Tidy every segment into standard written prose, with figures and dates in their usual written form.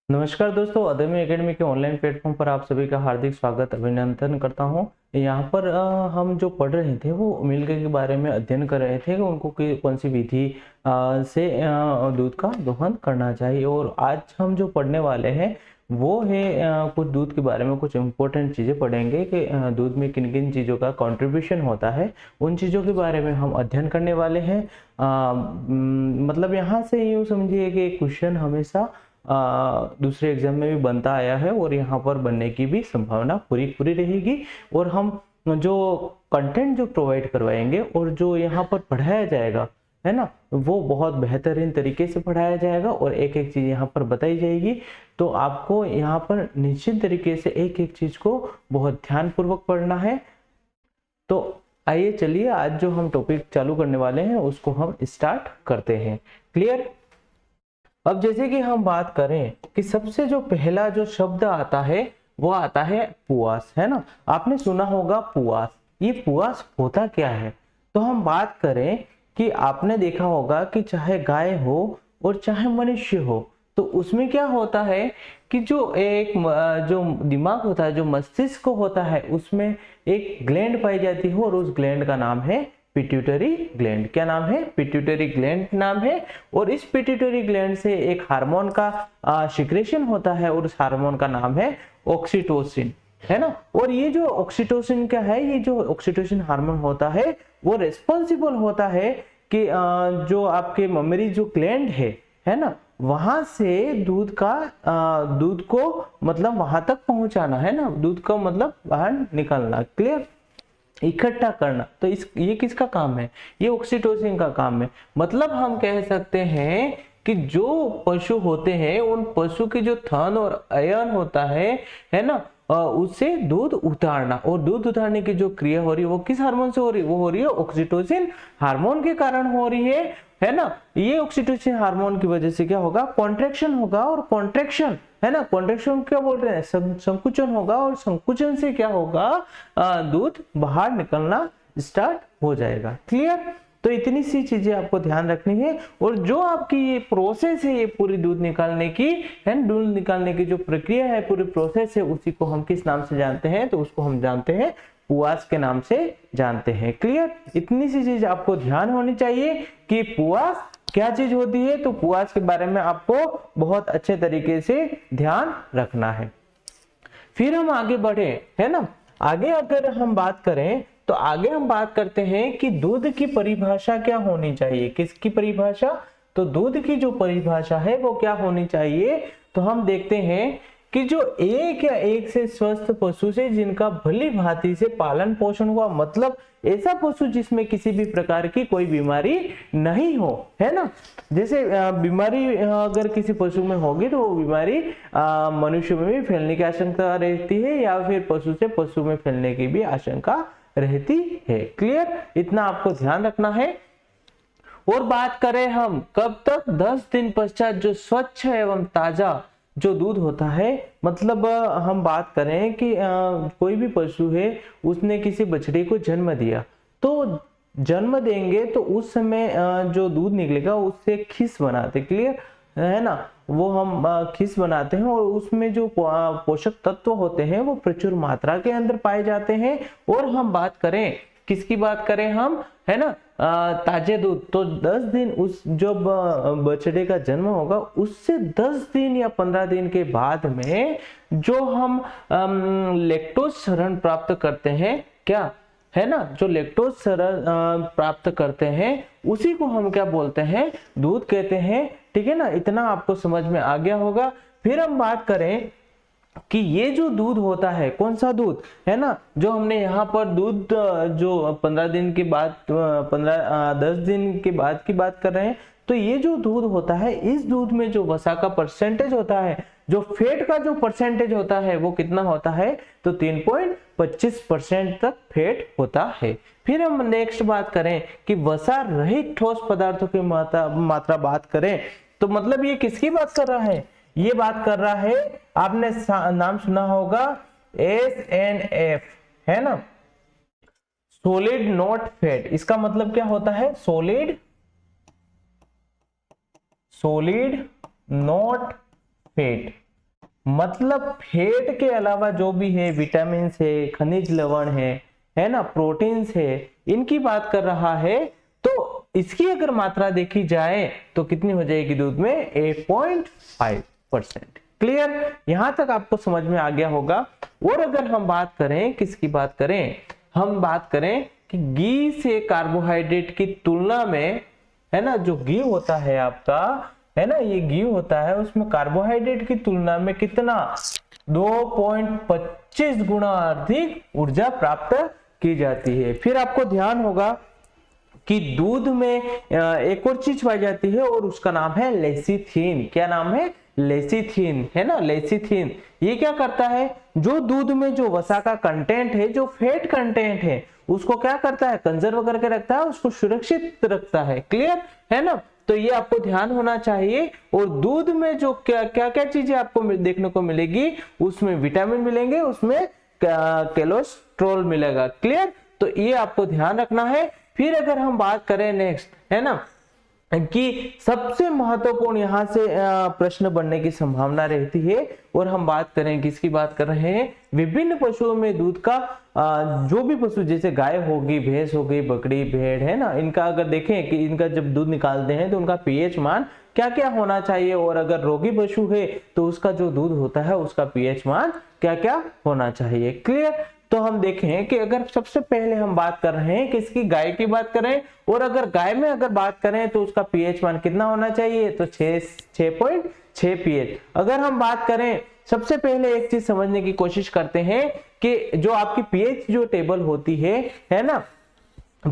नमस्कार दोस्तों, अदमी एकेडमी के ऑनलाइन प्लेटफॉर्म पर आप सभी का हार्दिक स्वागत अभिनंदन करता हूं। यहाँ पर हम जो पढ़ रहे थे वो मिल्क के बारे में अध्ययन कर रहे थे कि उनको कौन सी विधि से दूध का दोहन करना चाहिए। और आज हम जो पढ़ने वाले हैं वो है कुछ दूध के बारे में कुछ इम्पोर्टेंट चीज़ें पढ़ेंगे कि दूध में किन किन चीज़ों का कंट्रीब्यूशन होता है। उन चीज़ों के बारे में हम अध्ययन करने वाले हैं। मतलब यहाँ से यूँ समझिए कि क्वेश्चन हमेशा दूसरे एग्जाम में भी बनता आया है और यहाँ पर बनने की भी संभावना पूरी पूरी रहेगी। और हम जो कंटेंट जो प्रोवाइड करवाएंगे और जो यहाँ पर पढ़ाया जाएगा है ना, वो बहुत बेहतरीन तरीके से पढ़ाया जाएगा और एक एक चीज़ यहाँ पर बताई जाएगी। तो आपको यहाँ पर निश्चित तरीके से एक एक चीज़ को बहुत ध्यानपूर्वक पढ़ना है। तो आइए चलिए आज जो हम टॉपिक चालू करने वाले हैं उसको हम स्टार्ट करते हैं। क्लियर। अब जैसे कि हम बात करें कि सबसे जो पहला जो शब्द आता है वो आता है पुआस, है ना। आपने सुना होगा पुआस। ये पुआस होता क्या है? तो हम बात करें कि आपने देखा होगा कि चाहे गाय हो और चाहे मनुष्य हो, तो उसमें क्या होता है कि जो एक जो दिमाग होता है, जो मस्तिष्क होता है, उसमें एक ग्लैंड पाई जाती है और उस ग्लैंड का नाम है पिट्यूटरी ग्लैंड। क्या नाम है? पिट्यूटरी ग्लैंड नाम है। और इस पिट्यूटरी ग्लैंड से एक हार्मोन का सिक्रेशन होता है और उस हार्मोन का नाम है ऑक्सीटोसिन, है ना। और ये जो ऑक्सीटोसिन क्या है, ये जो ऑक्सीटोसिन हार्मोन होता है वो रिस्पॉन्सिबल होता है कि जो आपके ममेरी जो ग्लैंड है ना, वहां से दूध को मतलब वहां तक पहुंचाना, है ना। दूध को मतलब बाहर निकलना, क्लियर, इकट्ठा करना। तो ये किसका काम है? ये ऑक्सीटोसिन का काम है। मतलब हम कह सकते हैं कि जो पशु होते हैं उन पशु की जो थन और अयन होता है ना, उससे दूध उतारना। और दूध उतारने की जो क्रिया हो रही है वो किस हार्मोन से हो रही है? वो हो रही है ऑक्सीटोसिन हार्मोन के कारण हो रही है ना। ये ऑक्सीटोसिन हार्मोन की वजह से क्या होगा? कॉन्ट्रैक्शन होगा। और कॉन्ट्रैक्शन, है ना, कॉन्ट्रैक्शन क्या बोल रहे हैं? संकुचन होगा। और संकुचन से क्या होगा? दूध बाहर निकलना स्टार्ट हो जाएगा। क्लियर। तो इतनी सी चीजें आपको ध्यान रखनी है। और जो आपकी ये प्रोसेस है, ये पूरी दूध निकालने की है, दूध निकालने की जो प्रक्रिया है, पूरी प्रोसेस है, उसी को हम किस नाम से जानते हैं? तो उसको हम जानते हैं पुआस के नाम से जानते हैं। क्लियर। इतनी सी चीज आपको ध्यान होनी चाहिए कि पुआस क्या चीज होती है। तो पुआस के बारे में आपको बहुत अच्छे तरीके से ध्यान रखना है। फिर हम आगे बढ़े, है ना। आगे अगर हम बात करें तो आगे हम बात करते हैं कि दूध की परिभाषा क्या होनी चाहिए। किसकी परिभाषा? तो दूध की जो परिभाषा है वो क्या होनी चाहिए? तो हम देखते हैं कि जो एक या एक से स्वस्थ पशु से जिनका भली भांति से पालन पोषण हुआ, मतलब ऐसा पशु जिसमें किसी भी प्रकार की कोई बीमारी नहीं हो, है ना। जैसे बीमारी अगर किसी पशु में होगी तो वो बीमारी मनुष्य में भी फैलने की आशंका रहती है या फिर पशु से पशु में फैलने की भी आशंका रहती है। क्लियर। इतना आपको ध्यान रखना है। और बात करें हम कब तक? 10 दिन पश्चात जो स्वच्छ एवं ताजा जो दूध होता है, मतलब हम बात करें कि कोई भी पशु है, उसने किसी बछड़े को जन्म दिया, तो जन्म देंगे तो उस समय जो दूध निकलेगा उससे खीस बनाते, क्लियर, है ना। वो हम खीस बनाते हैं और उसमें जो पोषक तत्व होते हैं वो प्रचुर मात्रा के अंदर पाए जाते हैं। और हम बात करें, किसकी बात करें हम, है ना, ताजे दूध, तो 10 दिन उस जब बछड़े का जन्म होगा उससे 10 दिन या 15 दिन के बाद में जो हम लैक्टोज शरण प्राप्त करते हैं, क्या है ना, जो लैक्टोज शरण प्राप्त करते हैं उसी को हम क्या बोलते हैं? दूध कहते हैं। ठीक है ना। इतना आपको समझ में आ गया होगा। फिर हम बात करें कि ये जो दूध होता है, कौन सा दूध, है ना, जो हमने यहाँ पर दूध जो 15 दिन के बाद 10 दिन के बाद की बात कर रहे हैं, तो ये जो दूध होता है, इस दूध में जो वसा का परसेंटेज होता है, जो फैट का जो परसेंटेज होता है वो कितना होता है? तो 3.25% तक फैट होता है। फिर हम नेक्स्ट बात करें कि वसा रहित ठोस पदार्थों की मात्रा बात करें, तो मतलब ये किसकी बात कर रहा है? ये बात कर रहा है, आपने नाम सुना होगा SNF, है ना, सॉलिड नॉट फैट। इसका मतलब क्या होता है? Solid not fat. मतलब फैट के अलावा जो भी है, विटामिन है, खनिज लवण है ना, प्रोटीन्स है, इनकी बात कर रहा है। तो इसकी अगर मात्रा देखी जाए तो कितनी हो जाएगी दूध में? 8.5%। क्लियर? यहां तक आपको समझ में आ गया होगा। और अगर हम बात करें, किसकी बात करें, हम बात करें कि घी से कार्बोहाइड्रेट की तुलना में, है ना, जो घी होता है आपका, है ना, ये घी होता है, उसमें कार्बोहाइड्रेट की तुलना में कितना? 2.25 गुना अधिक ऊर्जा प्राप्त की जाती है। फिर आपको ध्यान होगा कि दूध में एक और चीज पाई जाती है और उसका नाम है लेसिथिन। क्या नाम है? लेसिथिन, है ना, लेसिथिन। ये क्या करता है? जो दूध में जो वसा का कंटेंट है, जो फैट कंटेंट है, उसको क्या करता है? कंजर्व करके रखता है, उसको सुरक्षित रखता है। क्लियर है ना? तो ये आपको ध्यान होना चाहिए। और दूध में जो क्या क्या चीजें आपको देखने को मिलेगी, उसमें विटामिन मिलेंगे, उसमें कोलेस्ट्रॉल मिलेगा। क्लियर? तो ये आपको ध्यान रखना है। फिर अगर हम बात करें नेक्स्ट, है ना, कि सबसे महत्वपूर्ण यहां से प्रश्न बनने की संभावना रहती है, और हम बात करें, किसकी बात कर रहे हैं? विभिन्न पशुओं में दूध का जो भी पशु, जैसे गाय होगी, भैंस हो गई, बकरी, भेड़, है ना, इनका अगर देखें कि इनका जब दूध निकालते हैं तो उनका पीएच मान क्या क्या होना चाहिए, और अगर रोगी पशु है तो उसका जो दूध होता है उसका पीएच मान क्या क्या होना चाहिए। क्लियर? तो हम देखें कि अगर सबसे पहले हम बात कर रहे हैं किसकी? गाय की बात करें, और अगर गाय में अगर बात करें तो उसका पीएच मान कितना होना चाहिए? तो 6.6 पीएच। अगर हम बात करें, सबसे पहले एक चीज समझने की कोशिश करते हैं कि जो आपकी पीएच जो टेबल होती है ना,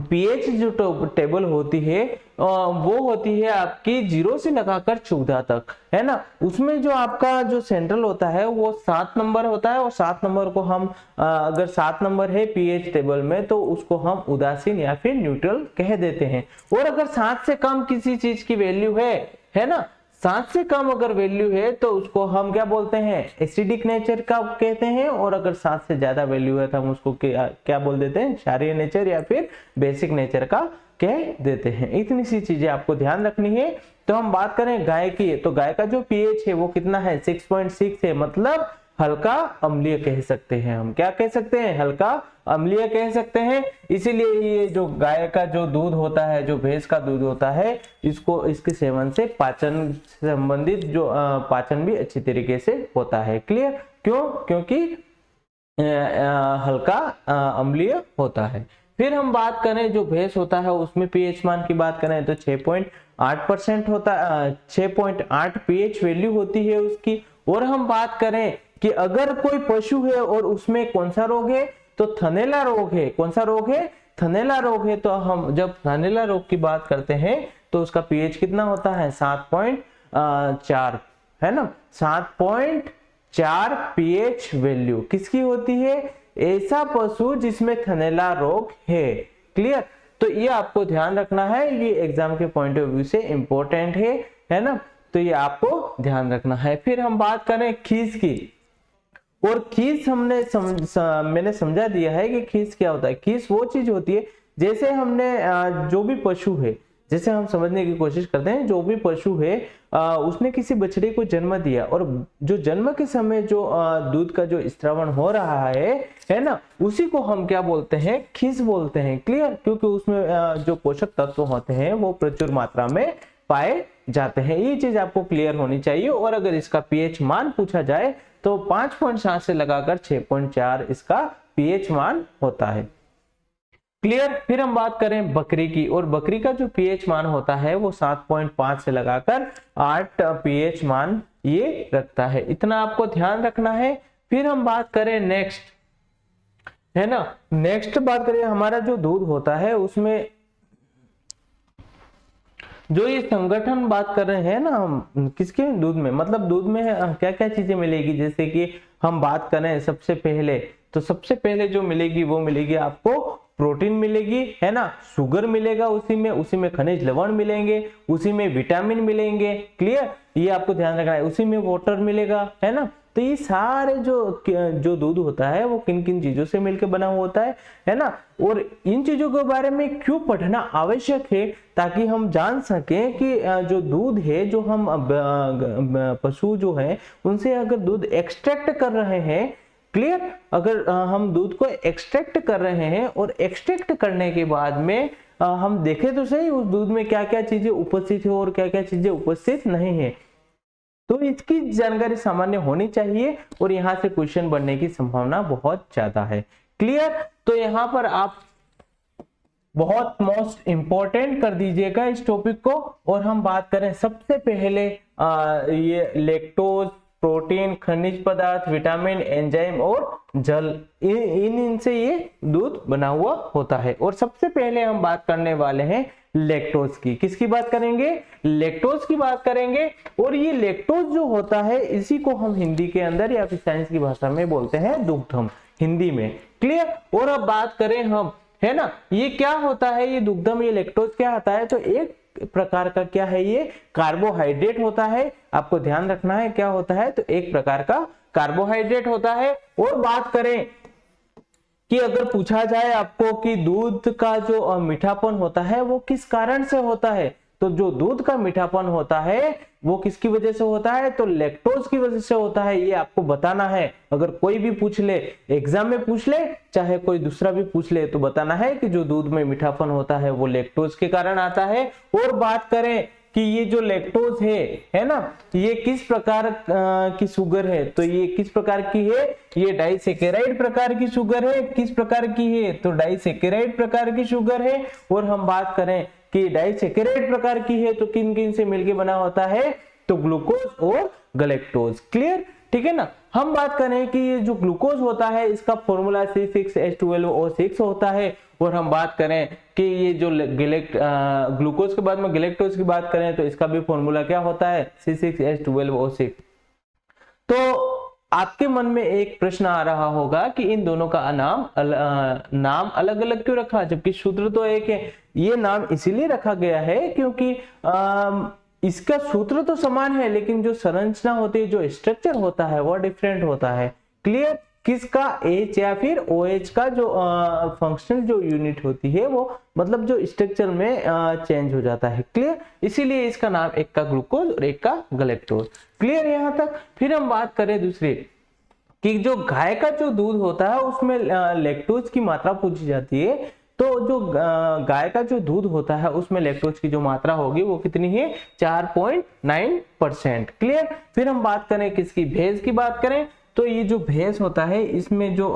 पीएच जो टेबल होती है वो होती है आपकी 0 से लगाकर 14 तक, है ना। उसमें जो आपका जो सेंट्रल होता है वो 7 नंबर होता है, और 7 नंबर को हम अगर 7 नंबर है पीएच टेबल में तो उसको हम उदासीन या फिर न्यूट्रल कह देते हैं। और अगर 7 से कम किसी चीज की वैल्यू है ना, 7 से कम अगर वैल्यू है तो उसको हम क्या बोलते हैं? एसिडिक नेचर का कहते हैं। और अगर 7 से ज्यादा वैल्यू है तो हम उसको क्या बोल देते हैं? क्षारीय नेचर या फिर बेसिक नेचर का कह देते हैं। इतनी सी चीजें आपको ध्यान रखनी है। तो हम बात करें गाय की, तो गाय का जो पीएच है वो कितना है? 6.6 है, मतलब हल्का अम्लीय कह सकते हैं हम। क्या कह सकते हैं? हल्का अम्लीय कह सकते हैं। इसीलिए ये जो गाय का जो दूध होता है, जो भैंस का दूध होता है, इसको इसके सेवन से पाचन से संबंधित जो पाचन भी अच्छी तरीके से होता है। क्लियर? क्यों? क्योंकि हल्का अम्लीय होता है। फिर हम बात करें जो भैंस होता है उसमें पीएच मान की बात करें तो 6.8% होता है, 6.8 पीएच वैल्यू होती है उसकी। और हम बात करें कि अगर कोई पशु है और उसमें कौन सा रोग है? तो थनैला रोग है। कौन सा रोग है? थनैला रोग है। तो हम जब थनैला रोग की बात करते हैं तो उसका पीएच कितना होता है? 7.4, है ना, 7.4 पीएच वैल्यू किसकी होती है? ऐसा पशु जिसमें थनैला रोग है। क्लियर? तो ये आपको ध्यान रखना है, ये एग्जाम के पॉइंट ऑफ व्यू से इंपॉर्टेंट है ना, तो ये आपको ध्यान रखना है। फिर हम बात करें खीस की, और खीस मैंने समझा दिया है कि खीस क्या होता है। खीस वो चीज होती है, जैसे हमने जो भी पशु है, जैसे हम समझने की कोशिश करते हैं, जो भी पशु है उसने किसी बछड़े को जन्म दिया, और जो जन्म के समय जो दूध का जो स्त्रावण हो रहा है ना, उसी को हम क्या बोलते हैं? खीस बोलते हैं। क्लियर? क्योंकि उसमें जो पोषक तत्व होते हैं वो प्रचुर मात्रा में पाए जाते हैं। ये चीज आपको क्लियर होनी चाहिए। और अगर इसका पीएच मान पूछा जाए तो 5.7 से लगाकर 6.4 इसका पीएच मान होता है। क्लियर? फिर हम बात करें बकरी की, और बकरी का जो पीएच मान होता है वो 7.5 से लगाकर 8 पीएच मान ये रखता है। इतना आपको ध्यान रखना है। फिर हम बात करें नेक्स्ट, है ना, नेक्स्ट बात करें हमारा जो दूध होता है उसमें जो ये संगठन बात कर रहे हैं ना हम, किसके? दूध में, मतलब दूध में क्या क्या चीजें मिलेगी। जैसे कि हम बात करें सबसे पहले, तो सबसे पहले जो मिलेगी वो मिलेगी आपको प्रोटीन मिलेगी, है ना, शुगर मिलेगा उसी में खनिज लवण मिलेंगे, उसी में विटामिन मिलेंगे। क्लियर? ये आपको ध्यान रखना है। उसी में वाटर मिलेगा, है ना, तो ये सारे जो दूध होता है वो किन किन चीजों से मिलकर बना हुआ होता है ना। और इन चीजों के बारे में क्यों पढ़ना आवश्यक है, ताकि हम जान सकें कि जो दूध है, जो हम पशु जो है उनसे अगर दूध एक्सट्रैक्ट कर रहे हैं, क्लियर, अगर हम दूध को एक्सट्रैक्ट कर रहे हैं और एक्सट्रैक्ट करने के बाद में हम देखें तो सही उस दूध में क्या क्या चीजें उपस्थित है और क्या क्या चीजें उपस्थित नहीं है, तो इसकी जानकारी सामान्य होनी चाहिए और यहाँ से क्वेश्चन बनने की संभावना बहुत ज्यादा है। क्लियर, तो यहाँ पर आप बहुत मोस्ट इंपॉर्टेंट कर दीजिएगा इस टॉपिक को। और हम बात करें सबसे पहले ये लैक्टोज, प्रोटीन, खनिज पदार्थ, विटामिन, एंजाइम और जल, इनसे ये दूध बना हुआ होता है। और सबसे पहले हम बात करने वाले हैं लैक्टोज की। किसकी बात करेंगे? लैक्टोज की बात करेंगे। और ये लैक्टोज जो होता है इसी को हम हिंदी के अंदर या फिर साइंस की भाषा में बोलते हैं दुग्धम, हिंदी में। क्लियर, और अब बात करें हम, है ना, ये क्या होता है, ये दुग्धम, ये लैक्टोज क्या होता है, तो एक प्रकार का क्या है, ये कार्बोहाइड्रेट होता है। आपको ध्यान रखना है क्या होता है, तो एक प्रकार का कार्बोहाइड्रेट होता है। और बात करें कि अगर पूछा जाए आपको कि दूध का जो मीठापन होता है वो किस कारण से होता है, तो जो दूध का मीठापन होता है वो किसकी वजह से होता है, तो लैक्टोज की वजह से होता है। ये आपको बताना है, अगर कोई भी पूछ ले, एग्जाम में पूछ ले, चाहे कोई दूसरा भी पूछ ले, तो बताना है कि जो दूध में मीठापन होता है वो लैक्टोज के कारण आता है। और बात करें कि ये जो लैक्टोज है ना, ये किस प्रकार की शुगर है, तो ये किस प्रकार की है, ये डाइसेकेराइड प्रकार की शुगर है। किस प्रकार की है, तो डाइसेकेराइड प्रकार की शुगर है। और हम बात करें कि डाइसेकेराइड प्रकार की है तो किन किन से मिलके बना होता है, तो ग्लूकोज और गैलेक्टोज। क्लियर, ठीक है ना। हम बात करें कि ये जो ग्लूकोज होता है इसका फॉर्मूला C6H12O6 होता है। और हम बात करें कि ये जो ग्लूकोज के बाद में गैलेक्टोज की बात करें तो इसका भी फॉर्मूला क्या होता है, C6H12O6। तो आपके मन में एक प्रश्न आ रहा होगा कि इन दोनों का नाम अलग अलग क्यों रखा, जबकि सूत्र तो एक है। ये नाम इसीलिए रखा गया है क्योंकि इसका सूत्र तो समान है, लेकिन जो संरचना होती है, जो स्ट्रक्चर होता है वो डिफरेंट होता है। क्लियर, किसका, H या फिर OH का जो फंक्शनल जो यूनिट होती है वो मतलब जो स्ट्रक्चर में चेंज हो जाता है। क्लियर, इसीलिए इसका नाम एक का ग्लूकोज और एक का गैलेक्टोज। क्लियर यहां तक। फिर हम बात करें दूसरी कि जो गाय का जो दूध होता है उसमें लैक्टोज की मात्रा पूछी जाती है। तो जो गाय का जो दूध होता है उसमें लैक्टोज की जो मात्रा होगी वो कितनी है, 4.9%। क्लियर, फिर हम बात करें किसकी, भैंस की बात करें, तो ये जो भैंस होता है इसमें जो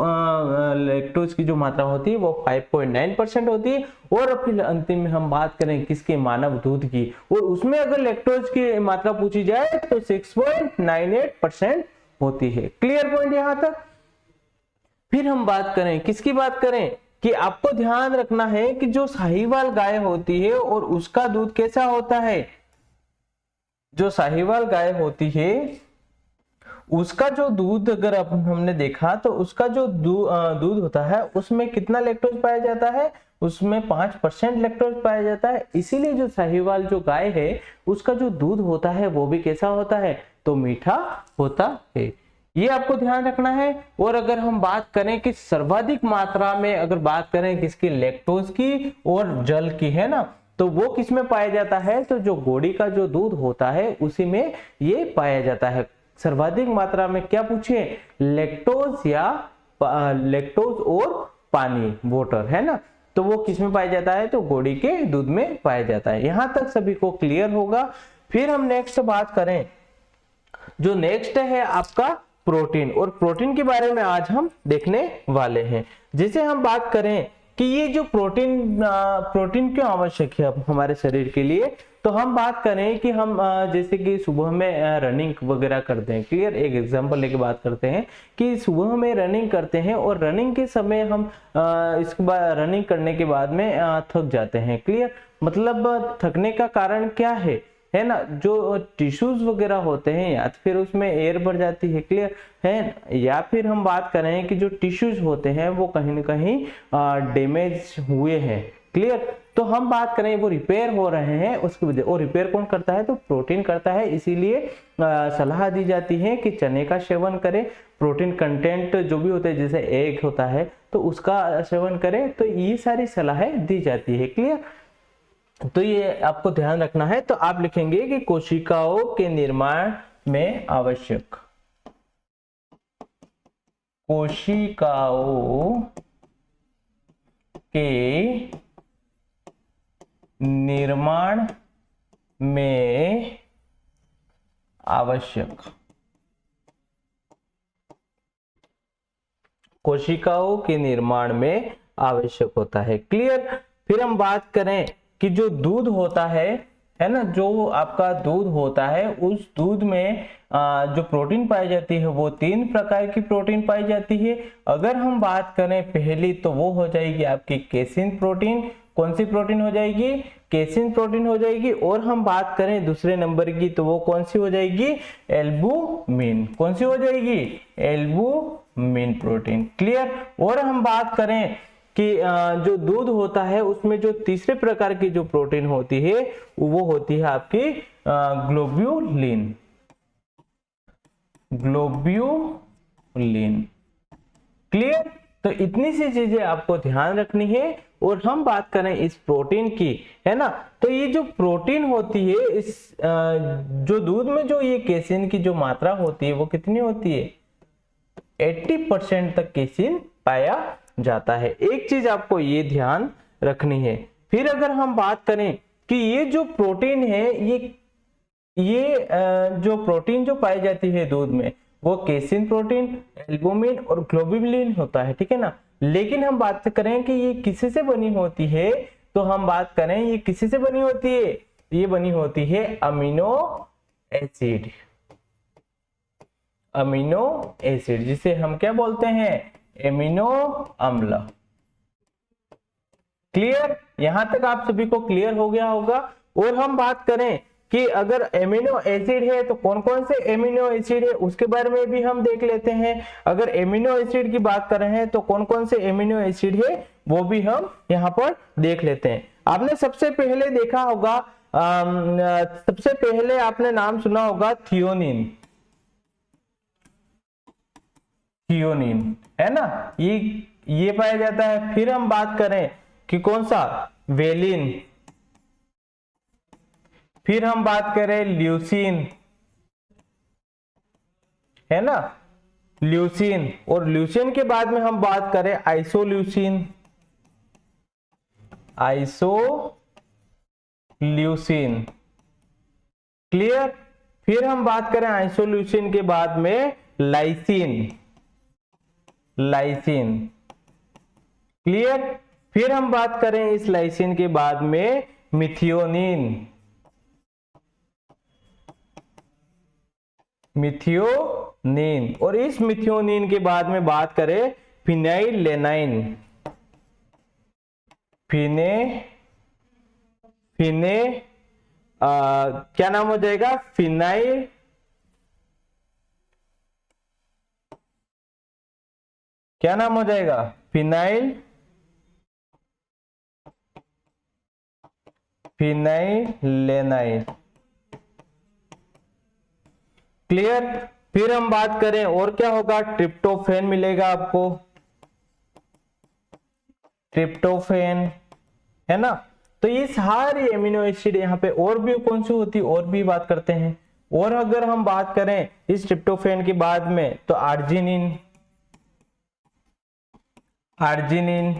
लैक्टोज की जो मात्रा होती है वो 5.9% होती है। और फिर अंतिम में हम बात करें किसके, मानव दूध की, और उसमें अगर लैक्टोज की मात्रा पूछी जाए तो 6.98% होती है। क्लियर पॉइंट यहां तक। फिर हम बात करें किसकी बात करें, कि आपको ध्यान रखना है कि जो साहीवाल गाय होती है और उसका दूध कैसा होता है, जो साहीवाल गाय होती है उसका जो दूध अगर हमने देखा तो उसका जो दूध होता है उसमें कितना लैक्टोज पाया जाता है, उसमें 5% लैक्टोज पाया जाता है। इसीलिए जो साहीवाल जो गाय है उसका जो दूध होता है वो भी कैसा होता है, तो मीठा होता है। ये आपको ध्यान रखना है। और अगर हम बात करें कि सर्वाधिक मात्रा में अगर बात करें किसकी, लैक्टोज की और जल की, है ना, तो वो किसमें पाया जाता है, तो जो घोड़ी का जो दूध होता है उसी में ये पाया जाता है। सर्वाधिक मात्रा में क्या पूछे, लैक्टोज या लैक्टोज और पानी, वाटर, है ना, तो वो किसमें पाया जाता है, तो घोड़ी के दूध में पाया जाता है। यहां तक सभी को क्लियर होगा। फिर हम नेक्स्ट बात करें, जो नेक्स्ट है आपका प्रोटीन, और प्रोटीन के बारे में आज हम देखने वाले हैं। जैसे हम बात करें कि ये जो प्रोटीन क्यों आवश्यक है हमारे शरीर के लिए, तो हम बात करें कि हम जैसे कि सुबह में रनिंग वगैरह करते हैं। क्लियर, एक एग्जांपल लेके बात करते हैं कि सुबह में रनिंग करते हैं और रनिंग के समय हम इसके बाद रनिंग करने के बाद में थक जाते हैं। क्लियर, मतलब थकने का कारण क्या है ना, जो टिश्यूज वगैरह होते हैं या फिर उसमें एयर भर जाती है। क्लियर है, या फिर हम बात करें कि जो टिश्यूज होते हैं वो कहीं ना कहीं डैमेज हुए हैं। क्लियर। तो हम बात करें वो रिपेयर हो रहे हैं उसकी वजह, और रिपेयर कौन करता है तो प्रोटीन करता है, इसीलिए सलाह दी जाती है कि चने का सेवन करें, प्रोटीन कंटेंट जो भी होते हैं जैसे एग होता है तो उसका सेवन करें, तो ये सारी सलाहें दी जाती है। क्लियर, तो ये आपको ध्यान रखना है। तो आप लिखेंगे कि कोशिकाओं के निर्माण में आवश्यक, कोशिकाओं के निर्माण में आवश्यक, कोशिकाओं के निर्माण में आवश्यक होता है। क्लियर। फिर हम बात करें कि जो दूध होता है ना, जो आपका दूध होता है उस दूध में जो प्रोटीन पाई जाती है वो 3 प्रकार की प्रोटीन पाई जाती है। अगर हम बात करें पहली तो वो हो जाएगी आपकी केसिन प्रोटीन। कौन सी प्रोटीन हो जाएगी? केसिन प्रोटीन हो जाएगी। और हम बात करें दूसरे नंबर की तो वो कौन सी हो जाएगी? एल्बुमिन। कौन सी हो जाएगी? Albumin protein. क्लियर। और हम बात करें कि जो दूध होता है उसमें जो तीसरे प्रकार की जो प्रोटीन होती है वो होती है आपकी ग्लोब्यूलिन। ग्लोब्यूलिन। क्लियर। तो इतनी सी चीजें आपको ध्यान रखनी है। और हम बात करें इस प्रोटीन की, है ना, तो ये जो प्रोटीन होती है इस जो दूध में जो ये केसिन की जो मात्रा होती है वो कितनी होती है? 80% तक केसिन पाया जाता है। एक चीज आपको ये ध्यान रखनी है। फिर अगर हम बात करें कि ये जो प्रोटीन है ये जो प्रोटीन जो पाई जाती है दूध में वो केसिन प्रोटीन, एल्बुमिन और ग्लोब्यूलिन होता है, ठीक है ना। लेकिन हम बात करें कि ये किसी से बनी होती है तो हम बात करें ये किसी से बनी होती है, ये बनी होती है अमीनो एसिड। अमीनो एसिड जिसे हम क्या बोलते हैं? एमिनो अम्ल। क्लियर। यहां तक आप सभी को क्लियर हो गया होगा। और हम बात करें कि अगर एमिनो एसिड है तो कौन कौन से एमिनो एसिड है उसके बारे में भी हम देख लेते हैं। अगर एमिनो एसिड की बात कर रहे हैं तो कौन कौन से एमिनो एसिड है वो भी हम यहाँ पर देख लेते हैं। आपने सबसे पहले देखा होगा, सबसे पहले आपने नाम सुना होगा थियोनिन। थियोनिन है ना, ये पाया जाता है। फिर हम बात करें कि कौन सा? वेलिन। फिर हम बात करें ल्यूसीन, है ना, ल्यूसीन। और ल्यूसीन के बाद में हम बात करें आइसोल्यूसीन। आइसोल्यूसीन। क्लियर। फिर हम बात करें आइसोल्यूसीन के बाद में लाइसिन। लाइसिन। क्लियर। फिर हम बात करें इस लाइसिन के बाद में मिथियोनिन। मिथियोनिन। और इस मिथियोनिन के बाद में बात करें फिनाइलेनाइन। क्या नाम हो जाएगा? क्या नाम हो जाएगा? फिनाइलेनाइन। क्लियर। फिर हम बात करें और क्या होगा? ट्रिप्टोफेन मिलेगा आपको। ट्रिप्टोफेन, है ना। तो ये सारी एमिनो एसिड यहाँ पे और भी कौन सी होती है और भी बात करते हैं। और अगर हम बात करें इस ट्रिप्टोफेन के बाद में तो आर्जिनिन। आर्जिनिन।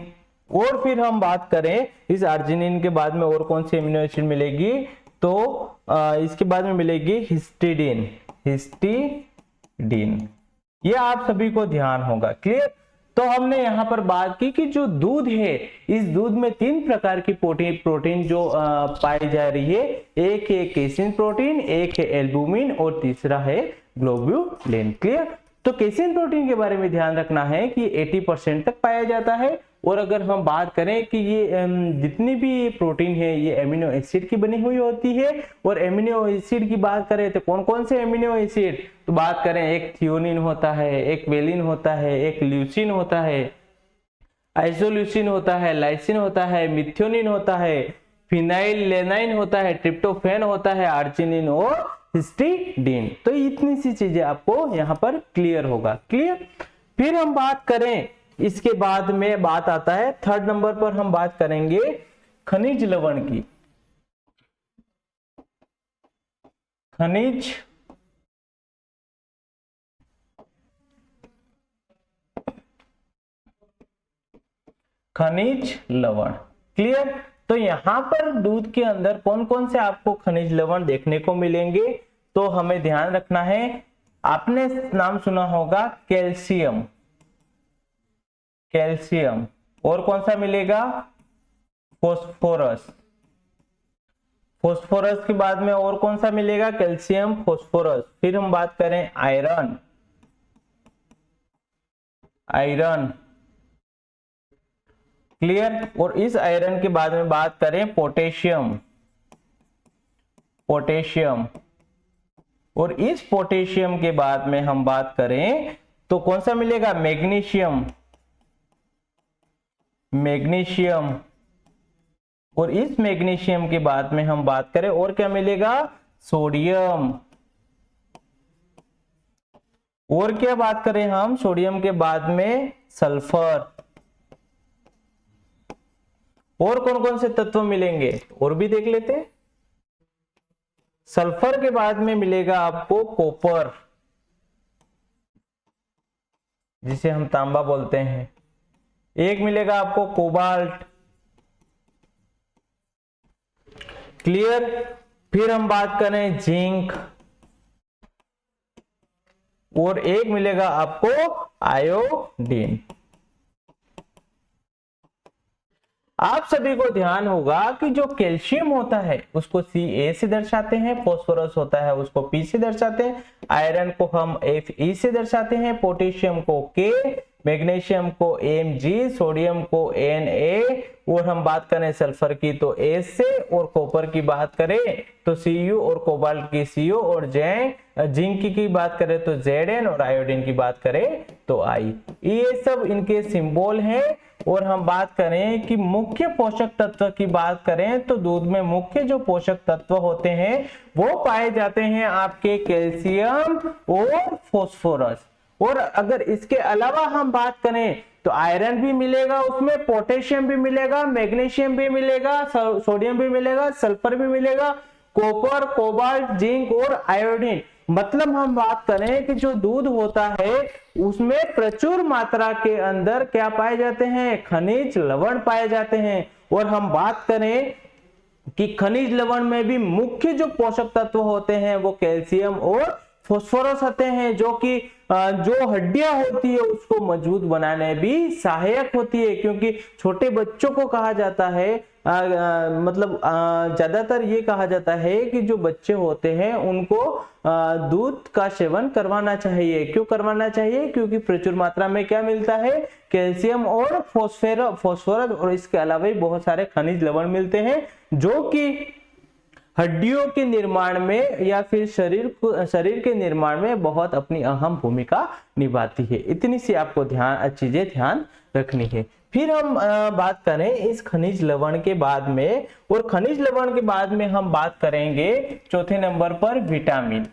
और फिर हम बात करें इस आर्जिनिन के बाद में और कौन सी एमिनो एसिड मिलेगी तो इसके बाद में मिलेगी हिस्टिडीन। हिस्टिडीन। ये आप सभी को ध्यान होगा। क्लियर। तो हमने यहां पर बात की कि जो दूध है इस दूध में 3 प्रकार की प्रोटीन जो पाई जा रही है। एक है केसिन प्रोटीन, एक है एल्बुमिन और तीसरा है ग्लोब्यूलिन। क्लियर। तो केसिन प्रोटीन के बारे में ध्यान रखना है कि 80% तक पाया जाता है। और अगर हम बात करें कि ये जितनी भी प्रोटीन है ये एमिनो एसिड की बनी हुई होती है। और एमिनो एसिड की बात करें तो कौन कौन से एमिनो एसिड? तो बात करें एक थियोनिन होता है, एक वेलिन होता है, एक ल्यूसीन होता है, आइसोल्यूसिन होता है, लाइसिन होता है, मिथ्योनिन होता है, फिनाइललेनाइन होता है, ट्रिप्टोफैन होता है, आर्जिनिन और हिस्टिडीन। तो इतनी सी चीजें आपको यहाँ पर क्लियर होगा। क्लियर। फिर हम बात करें, इसके बाद में बात आता है थर्ड नंबर पर हम बात करेंगे खनिज लवण की। खनिज लवण। क्लियर। तो यहां पर दूध के अंदर कौन कौन से आपको खनिज लवण देखने को मिलेंगे, तो हमें ध्यान रखना है। आपने नाम सुना होगा कैल्शियम, कैल्शियम, और कौन सा मिलेगा, फोस्फोरस, फोस्फोरस के बाद में और कौन सा मिलेगा, कैल्शियम, फोस्फोरस। फिर हम बात करें आयरन, आयरन। क्लियर। और इस आयरन के बाद में बात करें पोटेशियम, पोटेशियम। और इस पोटेशियम के बाद में हम बात करें तो कौन सा मिलेगा, मैग्नीशियम, मैग्नीशियम। और इस मैग्नीशियम के बाद में हम बात करें और क्या मिलेगा, सोडियम। और क्या बात करें हम, सोडियम के बाद में सल्फर। और कौन कौन से तत्व मिलेंगे और भी देख लेते हैं। सल्फर के बाद में मिलेगा आपको कॉपर, जिसे हम तांबा बोलते हैं। एक मिलेगा आपको कोबाल्ट। क्लियर। फिर हम बात करें जिंक, और एक मिलेगा आपको आयोडीन। आप सभी को ध्यान होगा कि जो कैल्शियम होता है उसको Ca से दर्शाते हैं, फास्फोरस होता है उसको P से दर्शाते हैं, आयरन को हम Fe से दर्शाते हैं, पोटेशियम को K, मैग्नीशियम को Mg, सोडियम को Na, और हम बात करें सल्फर की तो S से, और कॉपर की बात करें तो Cu, और कोबाल्ट की Co, और जिंक की बात करें तो Zn, और आयोडीन की बात करें तो I। ये सब इनके सिंबल हैं। और हम बात करें कि मुख्य पोषक तत्व की बात करें तो दूध में मुख्य जो पोषक तत्व होते हैं वो पाए जाते हैं आपके कैल्शियम और फास्फोरस। और अगर इसके अलावा हम बात करें तो आयरन भी मिलेगा, उसमें पोटेशियम भी मिलेगा, मैग्नीशियम भी मिलेगा, सोडियम भी मिलेगा, सल्फर भी मिलेगा, कॉपर, कोबाल्ट, जिंक और आयोडीन। मतलब हम बात करें कि जो दूध होता है उसमें प्रचुर मात्रा के अंदर क्या पाए जाते हैं, खनिज लवण पाए जाते हैं। और हम बात करें कि खनिज लवण में भी मुख्य जो पोषक तत्व होते हैं वो कैल्शियम और फास्फोरस होते हैं, जो कि जो हड्डियां होती है उसको मजबूत बनाने भी सहायक होती है। क्योंकि छोटे बच्चों को कहा जाता है, मतलब ज्यादातर ये कहा जाता है कि जो बच्चे होते हैं उनको दूध का सेवन करवाना चाहिए। क्यों करवाना चाहिए, क्योंकि प्रचुर मात्रा में क्या मिलता है, कैल्शियम और फास्फोरस, और इसके अलावा भी बहुत सारे खनिज लवण मिलते हैं जो कि हड्डियों के निर्माण में या फिर शरीर के निर्माण में बहुत अपनी अहम भूमिका निभाती है। इतनी सी आपको चीजें ध्यान रखनी है। फिर हम बात करें इस खनिज लवण के बाद में, और खनिज लवण के बाद में हम बात करेंगे चौथे नंबर पर विटामिन।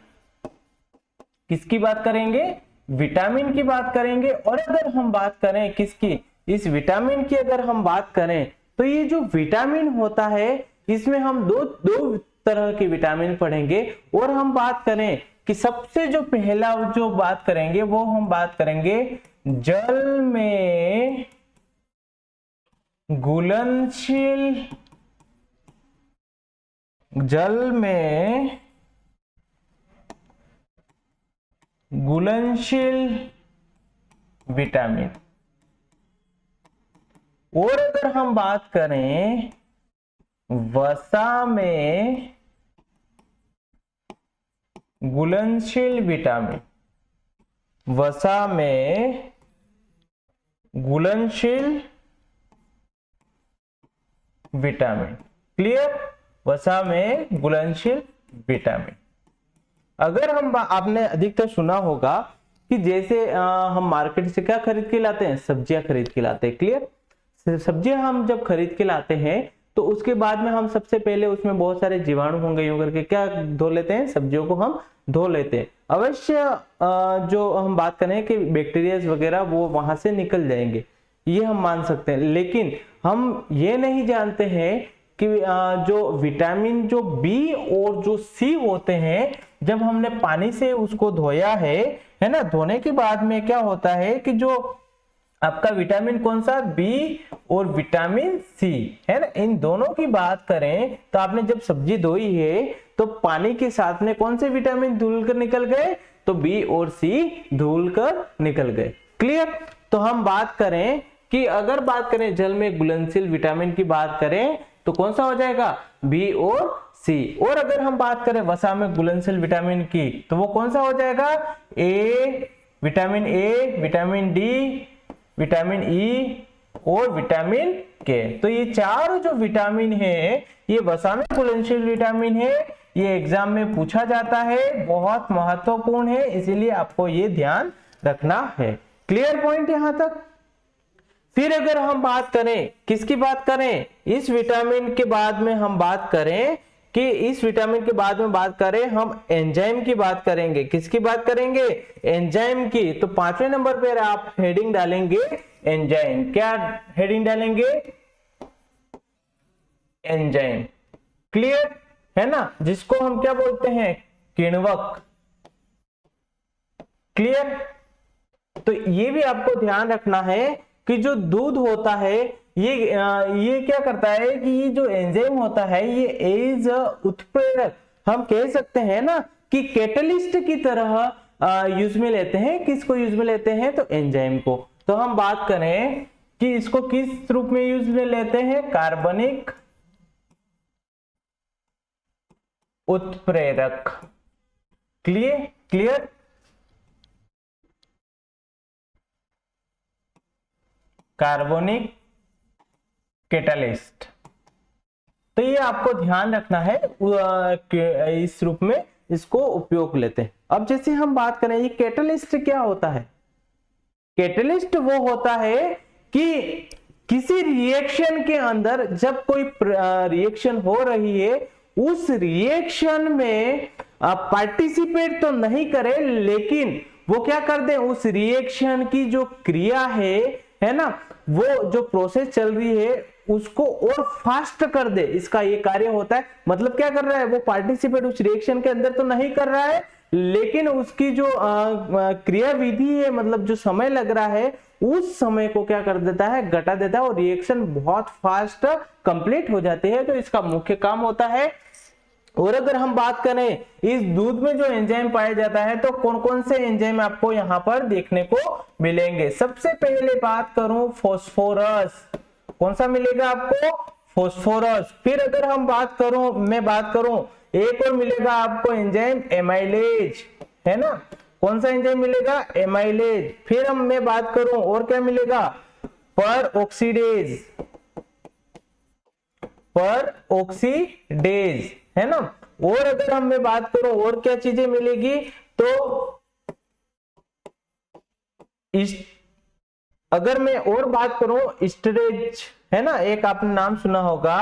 किसकी बात करेंगे, विटामिन की बात करेंगे। और अगर हम बात करें किसकी, इस विटामिन की अगर हम बात करें तो ये जो विटामिन होता है इसमें हम दो तरह के विटामिन पढ़ेंगे। और हम बात करें कि सबसे जो पहला जो बात करेंगे वो हम बात करेंगे जल में घुलनशील, जल में घुलनशील विटामिन। और अगर हम बात करें वसा में घुलनशील विटामिन, वसा में घुलनशील विटामिन। क्लियर, वसा में घुलनशील विटामिन। अगर हम आपने अधिकतर सुना होगा कि जैसे हम मार्केट से क्या खरीद के लाते हैं, सब्जियां खरीद के लाते हैं। क्लियर, सब्जियां हम जब खरीद के लाते हैं तो उसके बाद में हम सबसे पहले उसमें बहुत सारे जीवाणु होंगे यूं करके क्या धो लेते हैं, सब्जियों को हम धो लेते हैं। अवश्य जो हम बात करें कि बैक्टीरिया वगैरह वो वहां से निकल जाएंगे, ये हम मान सकते हैं, लेकिन हम ये नहीं जानते हैं कि जो विटामिन जो बी और जो सी होते हैं, जब हमने पानी से उसको धोया है ना, धोने के बाद में क्या होता है कि जो आपका विटामिन कौन सा, बी और विटामिन सी है ना, इन दोनों की बात करें तो आपने जब सब्जी धोई है तो पानी के साथ में कौन से विटामिन धुल कर निकल गए, तो बी और सी धुल कर निकल गए। क्लियर। तो हम बात करें कि अगर बात करें जल में घुलनशील विटामिन की बात करें तो कौन सा हो जाएगा, बी और सी। और अगर हम बात करें वसा में घुलनशील विटामिन की तो वो कौन सा हो जाएगा, A, vitamin A, vitamin D, vitamin E और विटामिन के। तो ये चार जो विटामिन है ये वसा में घुलनशील विटामिन है, ये एग्जाम में पूछा जाता है, बहुत महत्वपूर्ण है, इसीलिए आपको ये ध्यान रखना है। क्लियर पॉइंट यहां तक। फिर अगर हम बात करें, किसकी बात करें, इस विटामिन के बाद में हम बात करें कि इस विटामिन के बाद में बात करें हम एंजाइम की बात करेंगे। किसकी बात करेंगे, एंजाइम की। तो 5वें नंबर पर आप हेडिंग डालेंगे एंजाइम। क्या हेडिंग डालेंगे, एंजाइम। क्लियर है ना, जिसको हम क्या बोलते हैं, किण्वक। क्लियर। तो ये भी आपको ध्यान रखना है कि जो दूध होता है ये क्या करता है कि ये जो एंजाइम होता है ये एज उत्प्रेरक, हम कह सकते हैं ना कि कैटलिस्ट की तरह यूज में लेते हैं। किसको यूज में लेते हैं, तो एंजाइम को। तो हम बात करें कि इसको किस रूप में यूज में लेते हैं, कार्बनिक उत्प्रेरक। क्लियर। कार्बनिक कैटलिस्ट। तो ये आपको ध्यान रखना है, इस रूप में इसको उपयोग लेते हैं। अब जैसे हम बात करें ये कैटलिस्ट क्या होता है, कैटलिस्ट वो होता है कि किसी रिएक्शन के अंदर जब कोई रिएक्शन हो रही है उस रिएक्शन में पार्टिसिपेट तो नहीं करे, लेकिन वो क्या कर दे, उस रिएक्शन की जो क्रिया है ना, वो जो प्रोसेस चल रही है उसको और फास्ट कर दे, इसका ये कार्य होता है। मतलब क्या कर रहा है, वो पार्टिसिपेट उस रिएक्शन के अंदर तो नहीं कर रहा है, लेकिन उसकी जो क्रिया विधि है, मतलब जो समय लग रहा है उस समय को क्या कर देता है, घटा देता है और रिएक्शन बहुत फास्ट कंप्लीट हो जाती है। तो इसका मुख्य काम होता है। और अगर हम बात करें इस दूध में जो एंजाइम पाया जाता है तो कौन कौन से एंजाइम आपको यहाँ पर देखने को मिलेंगे। सबसे पहले बात करूं फॉस्फोरस, कौन सा मिलेगा आपको, फॉस्फोरस। फिर अगर हम मैं बात करूं एक और मिलेगा आपको एंजाइम एमाइलेज, है ना, कौन सा एंजाइम मिलेगा, एमाइलेज। फिर मैं बात करूं और क्या मिलेगा, पर ऑक्सीडेज, है ना। और अगर मैं बात करूं और क्या चीजें मिलेगी, तो अगर मैं और बात करूं स्टरेज, है ना, एक आपने नाम सुना होगा,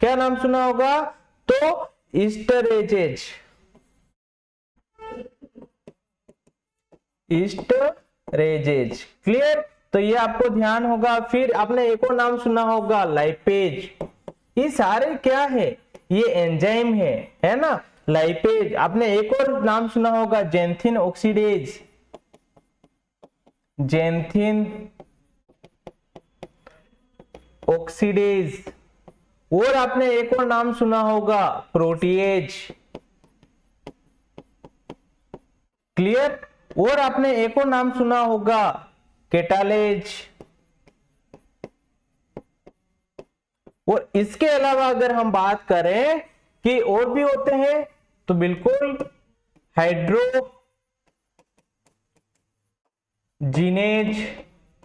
क्या नाम सुना होगा, तो स्टरेजेज, क्लियर। तो ये आपको ध्यान होगा। फिर आपने एक और नाम सुना होगा लाइपेज। ये सारे क्या है, ये एंजाइम है ना, लाइपेज। आपने एक और नाम सुना होगा जेंथिन ऑक्सीडेज, और आपने एक और नाम सुना होगा प्रोटीएज, क्लियर। और आपने एक और नाम सुना होगा कैटालेज। और इसके अलावा अगर हम बात करें कि और भी होते हैं तो बिल्कुल हाइड्रोजिनेज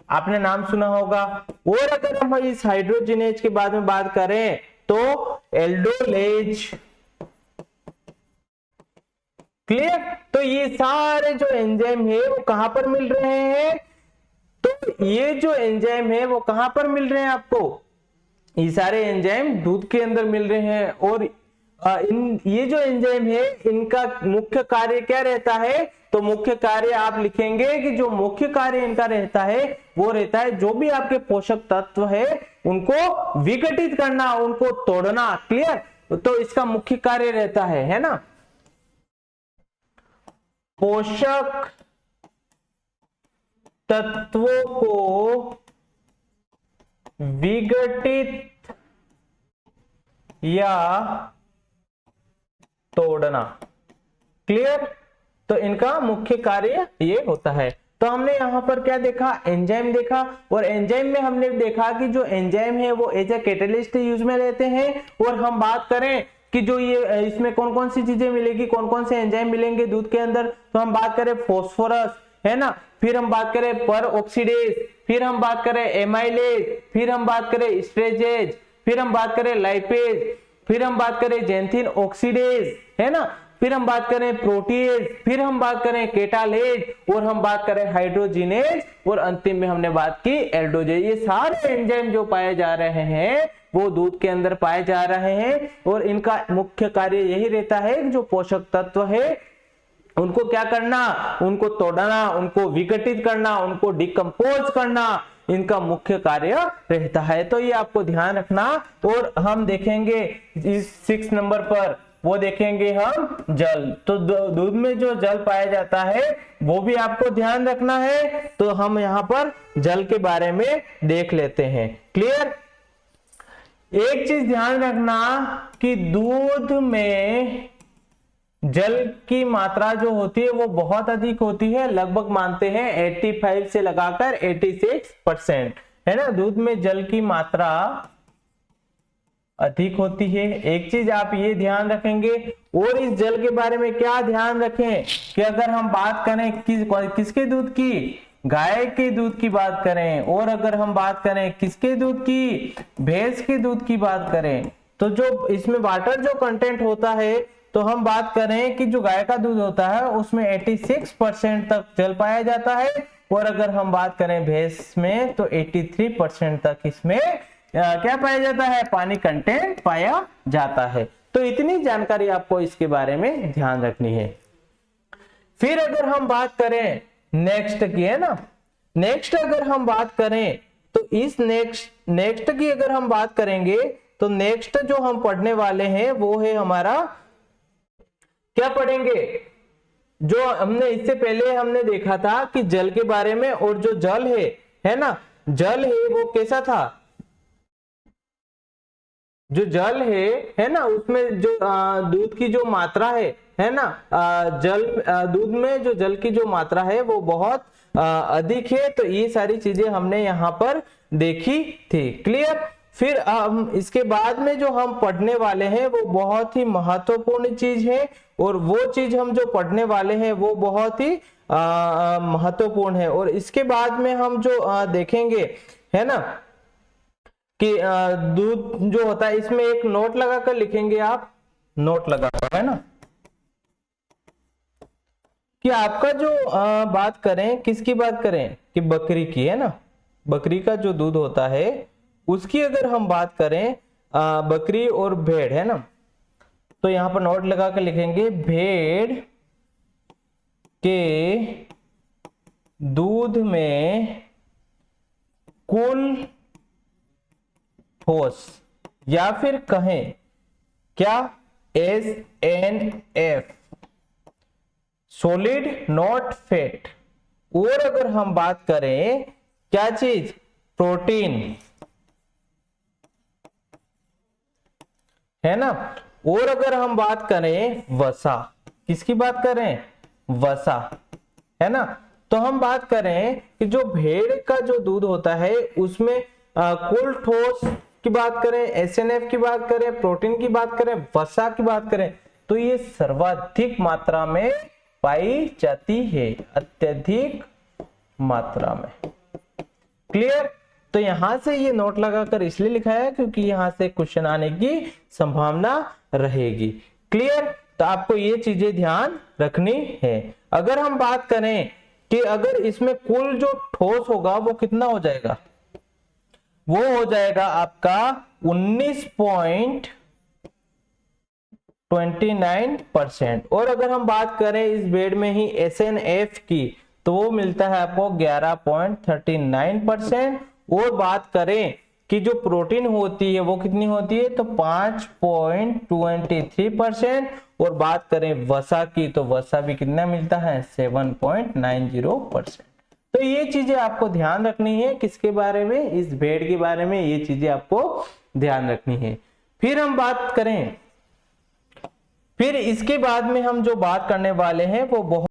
आपने नाम सुना होगा। और अगर हम इस हाइड्रोजिनेज के बारे में बात करें तो एल्डोलेज, क्लियर। तो ये सारे जो एंजाइम है वो कहां पर मिल रहे हैं, तो ये जो एंजाइम है वो कहां पर मिल रहे हैं आपको? ये सारे एंजाइम दूध के अंदर मिल रहे हैं। और ये जो एंजाइम है इनका मुख्य कार्य क्या रहता है? तो मुख्य कार्य आप लिखेंगे कि जो मुख्य कार्य इनका रहता है वो रहता है जो भी आपके पोषक तत्व है उनको विघटित करना, उनको तोड़ना। क्लियर? तो इसका मुख्य कार्य रहता है ना, पोषक तत्वों को विघटित या तोड़ना। क्लियर? तो इनका मुख्य कार्य ये होता है। तो हमने यहां पर क्या देखा? एंजाइम देखा। और एंजाइम में हमने देखा कि जो एंजाइम है वो एज ए कैटलिस्ट यूज में लेते हैं। और हम बात करें कि जो ये इसमें कौन कौन सी चीजें मिलेगी, कौन कौन से एंजाइम मिलेंगे दूध के अंदर, तो हम बात करें फॉस्फोरस, है ना, फिर हम बात करें पर ऑक्सीडेज, फिर हम बात करें एमाइलेज, फिर हम बात करें स्ट्रेजेज, फिर हम बात करें लाइपेज, फिर हम बात करें जेंथिन ऑक्सीडेज, है ना, फिर हम बात करें प्रोटीएज, फिर हम बात करें केटालेज, और हम बात करें हाइड्रोजिनेज, और अंतिम में हमने बात की एल्डोजेज। ये सारे एंजाइम जो पाए जा रहे हैं वो दूध के अंदर पाए जा रहे हैं। और इनका मुख्य कार्य यही रहता है कि जो पोषक तत्व है उनको क्या करना? उनको तोड़ना, उनको विघटित करना, उनको डिकम्पोज करना, इनका मुख्य कार्य रहता है। तो ये आपको ध्यान रखना। और हम देखेंगे इस 6 नंबर पर, वो देखेंगे हम जल। तो दूध में जो जल पाया जाता है वो भी आपको ध्यान रखना है। तो हम यहाँ पर जल के बारे में देख लेते हैं। क्लियर? एक चीज ध्यान रखना कि दूध में जल की मात्रा जो होती है वो बहुत अधिक होती है। लगभग मानते हैं 85 से लगाकर 86%, है ना, दूध में जल की मात्रा अधिक होती है। एक चीज आप ये ध्यान रखेंगे। और इस जल के बारे में क्या ध्यान रखें कि अगर हम बात करें किसके दूध की? गाय के दूध की बात करें। और अगर हम बात करें किसके दूध की? भैंस के दूध की बात करें, तो जो इसमें वाटर जो कंटेंट होता है, तो हम बात करें कि जो गाय का दूध होता है उसमें 86% तक जल पाया जाता है। और अगर हम बात करें भैंस में तो 83% तक इसमें क्या पाया जाता है? पानी कंटेंट पाया जाता है। तो इतनी जानकारी आपको इसके बारे में ध्यान रखनी है। फिर अगर हम बात करें नेक्स्ट की, है ना, नेक्स्ट अगर हम बात करें तो इस नेक्स्ट की अगर हम बात करेंगे तो नेक्स्ट जो हम पढ़ने वाले हैं वो है हमारा, क्या पढ़ेंगे? जो हमने इससे पहले हमने देखा था कि जल के बारे में। और जो जल है ना, जल है वो कैसा था? जो जल है ना, उसमें जो दूध की जो मात्रा है ना, दूध में जो जल की जो मात्रा है वो बहुत अधिक है। तो ये सारी चीजें हमने यहाँ पर देखी थी। क्लियर? फिर इसके बाद में जो हम पढ़ने वाले हैं वो बहुत ही महत्वपूर्ण चीज है। और वो चीज हम जो पढ़ने वाले हैं वो बहुत ही महत्वपूर्ण है। और इसके बाद में हम जो देखेंगे, है ना, कि दूध जो होता है, इसमें एक नोट लगाकर लिखेंगे आप, नोट लगाकर, है ना, कि आपका जो बात करें किसकी बात करें? कि बकरी की, है ना, बकरी का जो दूध होता है उसकी अगर हम बात करें, बकरी और भेड़, है ना, तो यहां पर नोट लगाकर लिखेंगे भेड़ के दूध में कुल ठोस, या फिर कहें क्या, SNF, सॉलिड नॉट फैट। और अगर हम बात करें क्या चीज? प्रोटीन, है ना। और अगर हम बात करें वसा, किसकी बात करें? वसा, है ना। तो हम बात करें कि जो भेड़ का जो दूध होता है उसमें कुल ठोस की बात करें, SNF की बात करें, प्रोटीन की बात करें, वसा की बात करें, तो ये सर्वाधिक मात्रा में पाई जाती है, अत्यधिक मात्रा में। क्लियर? तो यहां से ये नोट लगाकर इसलिए लिखा है क्योंकि यहां से क्वेश्चन आने की संभावना रहेगी। क्लियर? तो आपको ये चीजें ध्यान रखनी है। अगर हम बात करें कि अगर इसमें कुल जो ठोस होगा वो कितना हो जाएगा, वो हो जाएगा आपका 19.29%। और अगर हम बात करें इस बेड में ही SNF की तो वो मिलता है आपको 11.39%। और बात करें कि जो प्रोटीन होती है वो कितनी होती है, तो 5.23%। और बात करें वसा की तो वसा भी कितना मिलता है, 7.90%। तो ये चीजें आपको ध्यान रखनी है, किसके बारे में, इस भेड़ के बारे में, ये चीजें आपको ध्यान रखनी है। फिर हम बात करें, फिर इसके बाद में हम जो बात करने वाले हैं वो बहुत